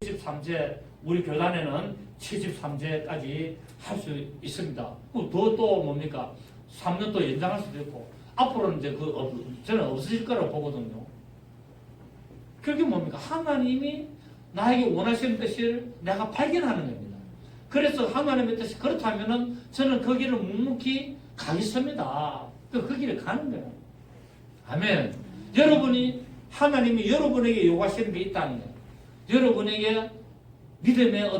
73제 우리 교단에는 73제까지 할 수 있습니다. 또 뭡니까? 3년 또 연장할 수도 있고 앞으로는 이제 저는 없어질 거라고 보거든요. 그게 뭡니까? 하나님이 나에게 원하시는 뜻을 내가 발견하는 겁니다. 그래서 하나님의 뜻이 그렇다면은 저는 그 길을 묵묵히 가겠습니다. 그 길을 가는 거예요. 아멘. 여러분이 하나님이 여러분에게 요구하시는 게 있다는 거예요. 여러분에게 믿음의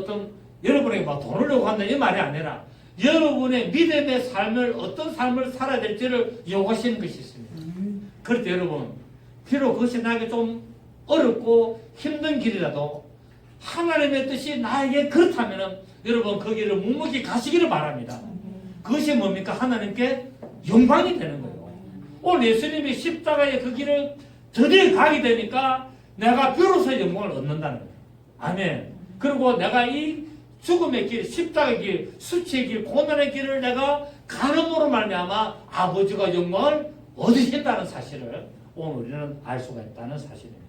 여러분에게 막 돈을 요구한다 이 말이 아니라 여러분의 믿음의 삶을 어떤 삶을 살아야 될지를 요구하시는 것이 있습니다. 그럴 때 여러분 비록 그것이 나에게 좀 어렵고 힘든 길이라도 하나님의 뜻이 나에게 그렇다면 여러분 그 길을 묵묵히 가시기를 바랍니다. 그것이 뭡니까? 하나님께 영광이 되는 거예요. 오늘 예수님이 십자가의 그 길을 드디어 가게 되니까 내가 비로소 영광을 얻는다는 거예요. 아멘. 그리고 내가 이 죽음의 길, 십자가의 길, 수치의 길, 고난의 길을 내가 가늠으로 말미암아 아버지가 영광을 얻으신다는 사실을 오늘 우리는 알 수가 있다는 사실입니다.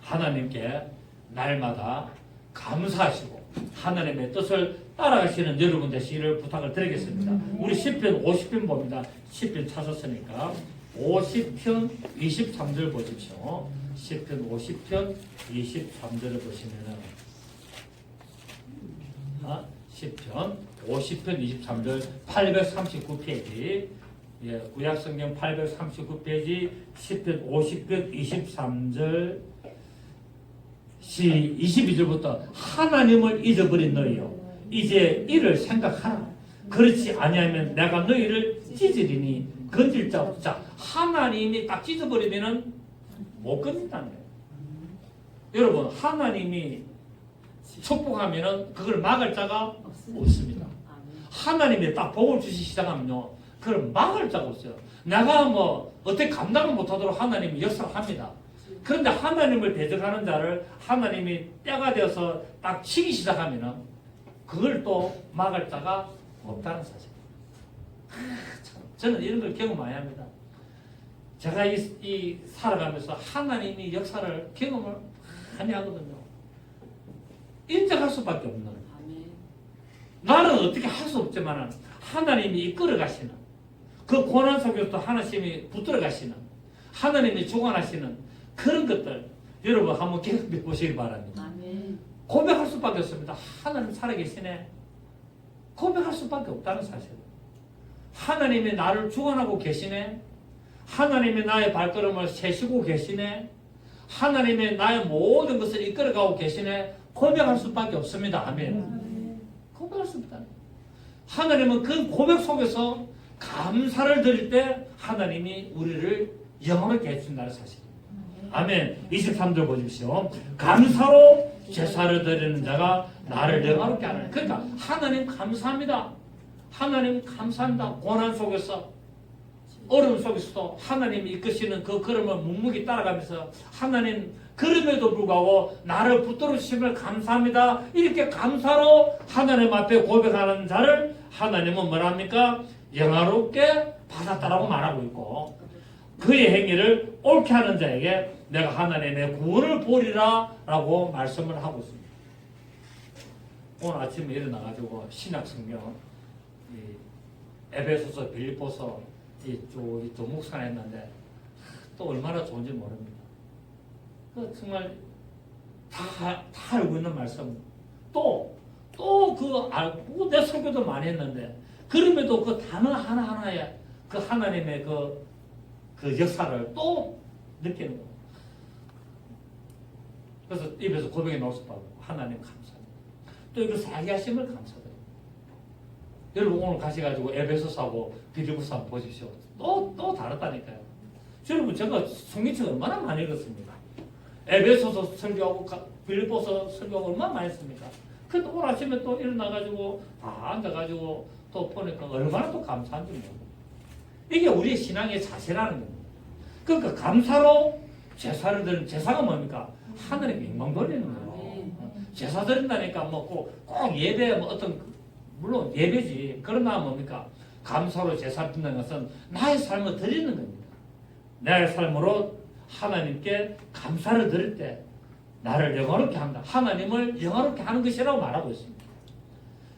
하나님께 날마다 감사하시고 하나님의 뜻을 따라가시는 여러분 되시기를 부탁을 드리겠습니다. 우리 시편 50편 봅니다. 시편 찾았으니까 50편 23절 보십시오. 시편 50편 23절을 보시면은 시편 50편 23절 839페이지 예, 구약성경 839페이지 10편 50편 23절 22절부터 하나님을 잊어버린 너희요 이제 이를 생각하라. 그렇지 아니하면 내가 너희를 찢으리니 건질 자 없자. 하나님이 딱 찢어버리면은 못 건진다는 거예요. 여러분 하나님이 축복하면은 그걸 막을 자가 없습니다. 하나님이 딱 복을 주시기 시작하면요 그걸 막을 자가 없어요. 내가 뭐 어떻게 감당을 못하도록 하나님이 역사를 합니다. 그런데 하나님을 대적하는 자를 하나님이 때가 되어서 딱 치기 시작하면은 그걸 또 막을 자가 없다는 사실. 저는 이런 걸 경험 많이 합니다. 제가 이 살아가면서 하나님이 역사를 경험을 많이 하거든요. 인정할 수밖에 없는. 나는 어떻게 할 수 없지만 하나님이 이끌어 가시는 그 고난 속에서도 하나님이 붙들어 가시는 하나님이 주관하시는 그런 것들 여러분 한번 경험해 보시기 바랍니다. 고백할 수밖에 없습니다. 하나님 살아계시네. 고백할 수밖에 없다는 사실. 하나님이 나를 주관하고 계시네. 하나님이 나의 발걸음을 세시고 계시네. 하나님이 나의 모든 것을 이끌어가고 계시네. 고백할 수밖에 없습니다. 아멘. 고백할 수 없다. 하나님은 그 고백 속에서 감사를 드릴 때 하나님이 우리를 영원하게 해준다는 사실입니다. 아멘. 23절 보십시오. 감사로 제사를 드리는 자가 나를 영화롭게 하는. 그러니까 하나님 감사합니다. 하나님 감사합니다. 고난 속에서 어려움 속에서도 하나님이 이끄시는 그 걸음을 묵묵히 따라가면서 하나님 그럼에도 불구하고 나를 붙들어 주심을 감사합니다. 이렇게 감사로 하나님 앞에 고백하는 자를 하나님은 뭐랍니까? 영화롭게 받았다라고 말하고 있고 그의 행위를 옳게 하는 자에게 내가 하나님의 구원을 보리라 라고 말씀을 하고 있습니다. 오늘 아침에 일어나가지고 신약성경 에베소서 빌립보서 또 묵상을 했는데 또 얼마나 좋은지 모릅니다. 그 정말 다 알고 있는 말씀 또 그 알고 내 설교도 많이 했는데 그럼에도 그 단어 하나하나에 그 하나님의 그 역사를 또 느끼는 거예요. 그래서 입에서 고백이 나올 수밖에 없고 하나님 감사합니다. 또 이걸 살게 하심을 감사드려요. 여러분 오늘 가셔가지고 에베소서하고 빌립보서 보십시오. 또 다르다니까요. 여러분 제가 성경책 얼마나 많이 읽었습니다. 에베소서 설교하고 빌립보서 설교하고 얼마나 많이 했습니까? 근데 오늘 아침에 또 일어나가지고 다 앉아가지고 또 보니까 얼마나 또 감사한지 모르고 이게 우리의 신앙의 자세라는 겁니다. 그러니까 감사로 제사를 드리는 제사가 뭡니까? 하늘에 영광 돌리는 거예요. 제사 드린다니까 뭐 꼭 예배 뭐 어떤 물론 예배지. 그러나 뭡니까? 감사로 제사 드리는 것은 나의 삶을 드리는 겁니다. 나의 삶으로 하나님께 감사를 드릴 때 나를 영화롭게 한다. 하나님을 영화롭게 하는 것이라고 말하고 있습니다.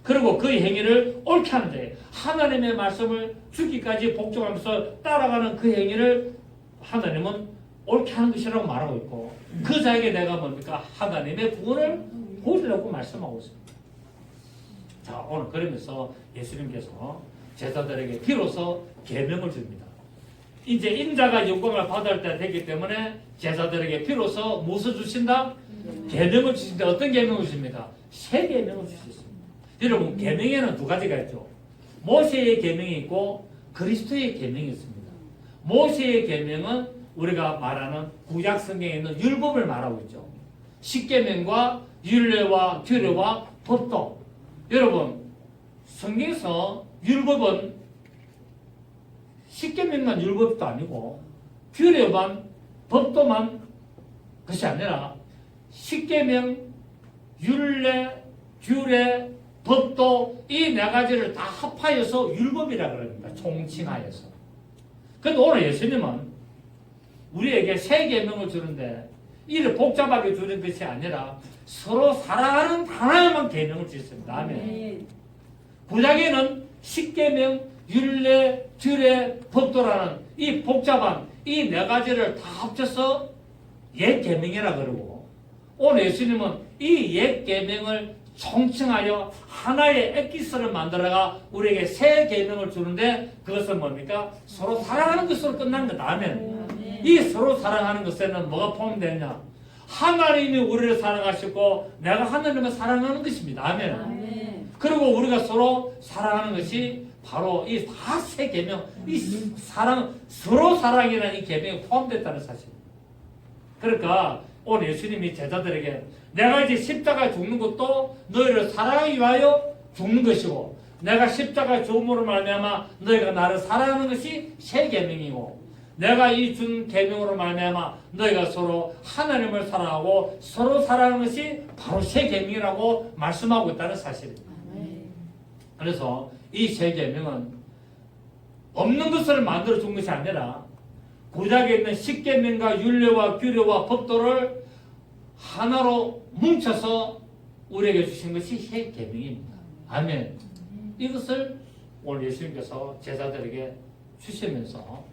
그리고 그 행위를 옳게 하는 자예요. 하나님의 말씀을 죽기까지 복종하면서 따라가는 그 행위를 하나님은 옳게 하는 것이라고 말하고 있고 그 자에게 내가 뭡니까? 하나님의 구원을 보리라고 말씀하고 있습니다. 자, 오늘 그러면서 예수님께서 제자들에게 비로소 계명을 줍니다. 이제 인자가 영광을 받을 때 되기 때문에 제자들에게 비로소 무엇을 주신다? 계명을 주신다. 어떤 계명을 주십니까? 새 계명을 주셨습니다. 여러분 계명에는 두 가지가 있죠. 모세의 계명이 있고 그리스도의 계명이 있습니다. 모세의 계명은 우리가 말하는 구약 성경에 있는 율법을 말하고 있죠. 십계명과 율례와 규례와 법도. 여러분 성경에서 율법은 십계명만 율법도 아니고 규례만 법도만 것이 아니라 십계명, 율례, 규례, 법도 이 네 가지를 다 합하여서 율법이라 그럽니다. 총칭하여서. 그런데 오늘 예수님은 우리에게 새 계명을 주는데 이를 복잡하게 주는 것이 아니라 서로 사랑하는 하나님만 계명을 주셨습니다. 아멘. 구약에는 십계명, 율례, 규례, 법도라는 이 복잡한 이 네 가지를 다 합쳐서 옛 계명이라 그러고 오늘 예수님은 이 옛 계명을 총칭하여 하나의 엑기스를 만들어가 우리에게 새 계명을 주는데 그것은 뭡니까? 서로 사랑하는 것으로 끝난 것. 아멘. 이 서로 사랑하는 것에는 뭐가 포함되느냐? 하나님이 우리를 사랑하시고 내가 하나님을 사랑하는 것입니다. 아멘. 그리고 우리가 서로 사랑하는 것이 바로 이 다 새 계명, 이 사랑, 서로 사랑이라는 이 계명이 포함됐다는 사실입니다. 그러니까 오늘 예수님이 제자들에게 내가 이제 십자가에 죽는 것도 너희를 사랑하기 위하여 죽는 것이고 내가 십자가에 죽음으로 말미암아 너희가 나를 사랑하는 것이 새 계명이고 내가 이 준 계명으로 말미암아 너희가 서로 하나님을 사랑하고 서로 사랑하는 것이 바로 새 계명이라고 말씀하고 있다는 사실입니다. 그래서 이 새 계명은 없는 것을 만들어 준 것이 아니라 구약에 있는 십계명과 율례와 규례와 법도를 하나로 뭉쳐서 우리에게 주신 것이 새 계명입니다. 아멘. 이것을 오늘 예수님께서 제자들에게 주시면서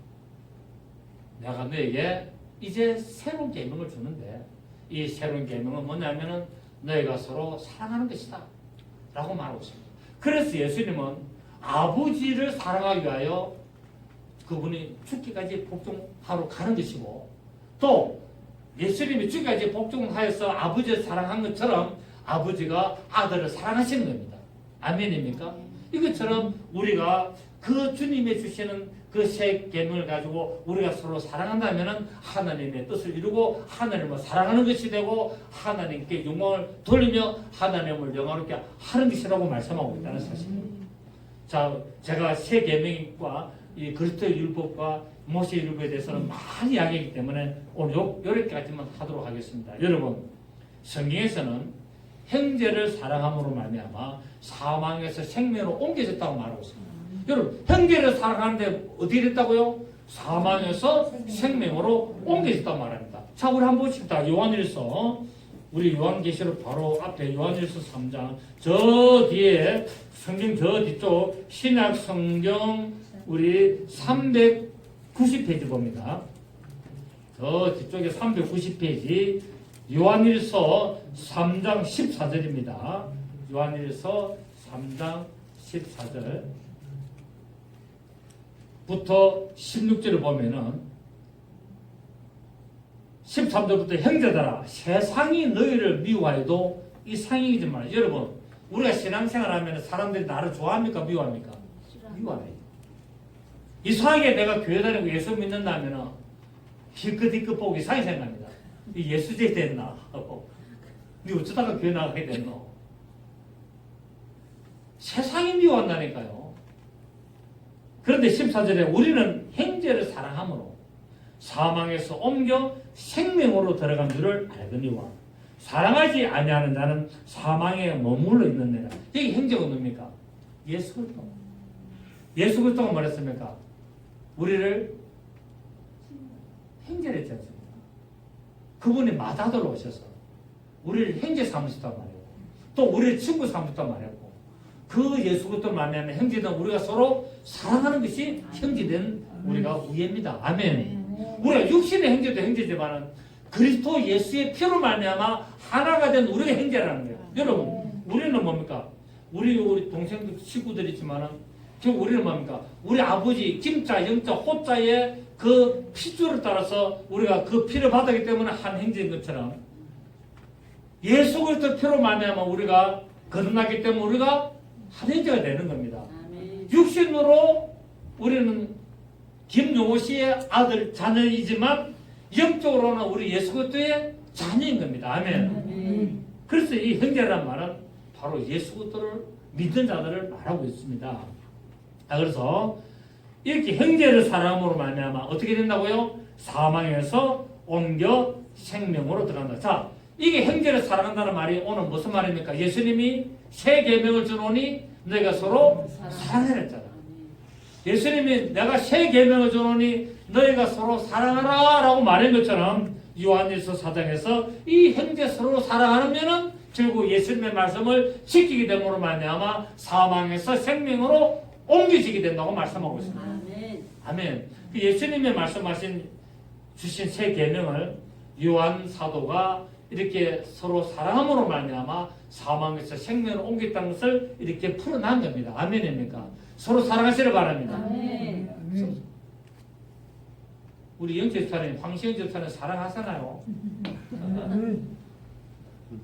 내가 너에게 이제 새로운 계명을 주는데 이 새로운 계명은 뭐냐면은 너희가 서로 사랑하는 것이다 라고 말하고 있습니다. 그래서 예수님은 아버지를 사랑하기 위하여 그분이 죽기까지 복종하러 가는 것이고 또 예수님이 죽기까지 복종하여서 아버지를 사랑한 것처럼 아버지가 아들을 사랑하시는 겁니다. 아멘입니까? 이것처럼 우리가 그 주님이 주시는 그 새 계명을 가지고 우리가 서로 사랑한다면 하나님의 뜻을 이루고 하나님을 사랑하는 것이 되고 하나님께 영광을 돌리며 하나님을 영화롭게 하는 것이라고 말씀하고 있다는 사실입니다. 자, 제가 새 계명과 이 그리스도의 율법과 모세의 율법에 대해서는 많이 이야기하기 때문에 오늘 여기까지만 하도록 하겠습니다. 여러분, 성경에서는 형제를 사랑함으로 말미암아 사망에서 생명으로 옮겨졌다고 말하고 있습니다. 여러분, 형제를 사랑하는데 어디에 됐다고요? 사망에서 생명으로 옮겨졌다고 말합니다. 자, 우리 한번 봅시다. 요한일서, 우리 요한계시록 바로 앞에 요한일서 3장, 저 뒤에 성경 저 뒤쪽 신약 성경 우리 390페이지 봅니다. 저 뒤쪽에 390페이지 요한일서 3장 14절입니다. 요한일서 3장 14절 부터 16절을 보면은 13절부터 형제들아 세상이 너희를 미워해도 이 상이지 말아요. 여러분 우리가 신앙생활하면 사람들이 나를 좋아합니까 미워합니까? 미워해요. 이상하게 내가 교회 다니고 예수 믿는다면은 힐끗힐끗 보고 이상하게 생각합니다. 이 예수제 됐나 하고 니 어쩌다가 교회 나가게 됐노? 세상이 미워한다니까요. 그런데 14절에 우리는 형제를 사랑함으로 사망에서 옮겨 생명으로 들어간 줄을 알거니와 사랑하지 아니하는 자는 사망에 머물러 있는 데라. 이게 형제가 뭡니까? 예수 그리스도. 예수 그리스도가 뭐랬습니까? 우리를 형제를 했지 않습니까? 그분이 마다들로 오셔서 우리를 형제 삼으셨단 말이에요. 또 우리를 친구 삼으셨단 말이에요. 그 예수 그리스도 만나면 형제는 우리가 서로 사랑하는 것이 형제된 우리가 우애입니다. 아멘. 우리가 육신의 형제도 형제지만은 그리스도 예수의 피로 말미암아 하나가 된 우리가 형제라는 거예요. 여러분, 우리는 뭡니까? 우리 동생들 친구들 있지만은 결국 우리는 뭡니까? 우리 아버지 김자, 영자, 호자의 그 피줄을 따라서 우리가 그 피를 받았기 때문에 한 형제인 것처럼 예수 그리스도 피로 말미암아 우리가 거듭났기 때문에 우리가 한 형제가 되는 겁니다. 아멘. 육신으로 우리는 김용호 씨의 아들 자녀이지만 영적으로는 우리 예수 그리스도의 자녀인 겁니다. 아멘. 그래서 이 형제라는 말은 바로 예수 그리스도를 믿는 자들을 말하고 있습니다. 그래서 이렇게 형제를 사랑함으로 말미암아 어떻게 된다고요? 사망에서 옮겨 생명으로 들어간다. 자, 이게 형제를 사랑한다는 말이 오늘 무슨 말입니까? 예수님이 새 계명을 주노니 너희가 서로 사랑하라 했잖아. 예수님이 내가 새 계명을 주노니 너희가 서로 사랑하라 라고 말한 것처럼 요한일서 4장에서 이 형제 서로 사랑하면은 결국 예수님의 말씀을 지키게 됨으로 말미암아 사망에서 생명으로 옮겨지게 된다고 말씀하고 있습니다. 아멘. 아멘. 그 예수님의 말씀하신 주신 새 계명을 요한 사도가 이렇게 서로 사랑함으로 말미암아 사망에서 생명을 옮겼다는 것을 이렇게 풀어난 겁니다. 아멘입니까? 서로 사랑하시길 바랍니다.
아멘.
우리 영재 집사님, 황시영 집사님 사랑하시나요?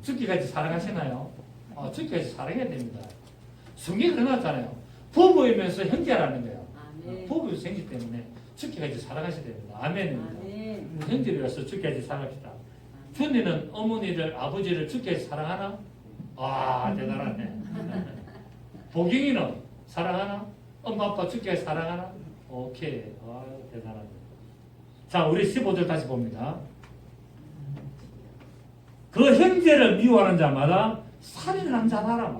죽기까지 사랑하시나요? 죽기까지 사랑해야 됩니다. 성경에 그려놨잖아요. 부부이면서 형제라는 거예요. 부부에서 생기 때문에 죽기까지 사랑하셔야 됩니다. 아멘입니다. 우리 형제로서 죽기까지 사랑합시다. 준이는 어머니를, 아버지를 죽기까지 사랑하나? 와, 대단하네. 보경이는 사랑하나? 엄마, 아빠 죽기까지 사랑하나? 오케이. 대단하네. 자, 우리 15절 다시 봅니다. 그 형제를 미워하는 자마다 살인하는 자라.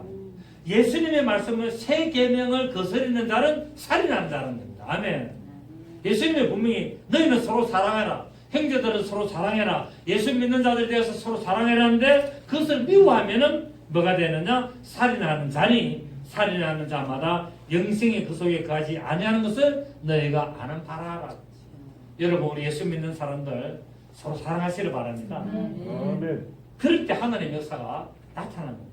예수님의 말씀은 새 계명을 거스르는 자는 살인하는 자라는 겁니다. 아멘. 예수님의 분명히 너희는 서로 사랑해라. 형제들은 서로 사랑해라. 예수 믿는 자들에 대해서 서로 사랑해라는데 그것을 미워하면은 뭐가 되느냐? 살인하는 자니 살인하는 자마다 영생의 그 속에 거하지 아니하는 것을 너희가 아는 바라. 여러분, 우리 예수 믿는 사람들 서로 사랑하시길 바랍니다.
아멘.
그럴 때 하나님의 역사가 나타납니다.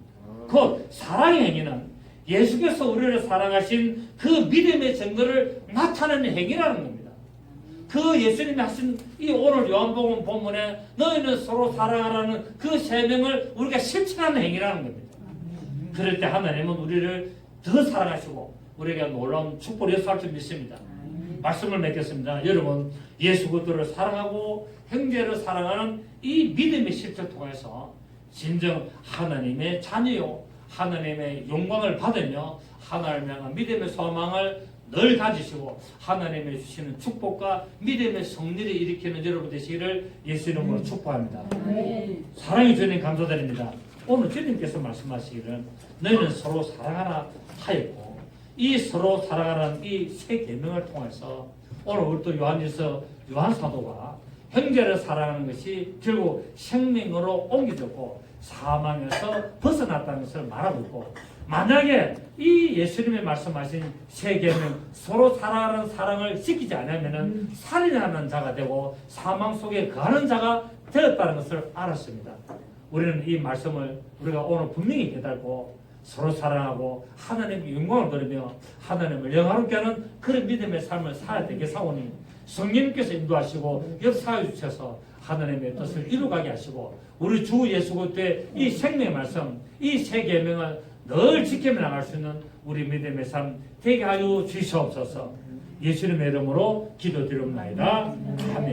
그 사랑의 행위는 예수께서 우리를 사랑하신 그 믿음의 증거를 나타내는 행위라는 겁니다. 그 예수님이 하신 이 오늘 요한복음 본문에 너희는 서로 사랑하라는 그 세명을 우리가 실천하는 행위라는 겁니다. 그럴 때 하나님은 우리를 더 사랑하시고 우리에게 놀라운 축복을 역사할 줄 믿습니다. 말씀을 맺겠습니다. 여러분, 예수 그리스도를 사랑하고 형제를 사랑하는 이 믿음의 실천을 통해서 진정 하나님의 자녀요, 하나님의 영광을 받으며 하나님을 향한 믿음의 소망을 늘 가지시고 하나님의 주시는 축복과 믿음의 성리를 일으키는 여러분 되시기를 예수 이름으로 축복합니다. 사랑의 주님 감사드립니다. 오늘 주님께서 말씀하시기를 너희는 서로 사랑하라 하였고 이 서로 사랑하라는 이 세 계명을 통해서 오늘 우리 또 요한일서 요한 사도가 형제를 사랑하는 것이 결국 생명으로 옮겨졌고 사망에서 벗어났다는 것을 말하고 있고 만약에 이 예수님의 말씀하신 세 계명 서로 사랑하는 사랑을 지키지 않으면 살인하는 자가 되고 사망 속에 거하는 자가 되었다는 것을 알았습니다. 우리는 이 말씀을 우리가 오늘 분명히 깨닫고 서로 사랑하고 하나님의 영광을 돌리며 하나님을 영화롭게 하는 그런 믿음의 삶을 살아야 되겠사오니 성령님께서 인도하시고 역사해 주셔서 하나님의 뜻을 이루가게 하시고 우리 주 예수 그리스도의 이 생명의 말씀 이 세 계명을 늘 지키며 나갈 수 있는 우리 믿음의 삶 되게 하여 주시옵소서. 예수님의 이름으로 기도드립니다. 아멘.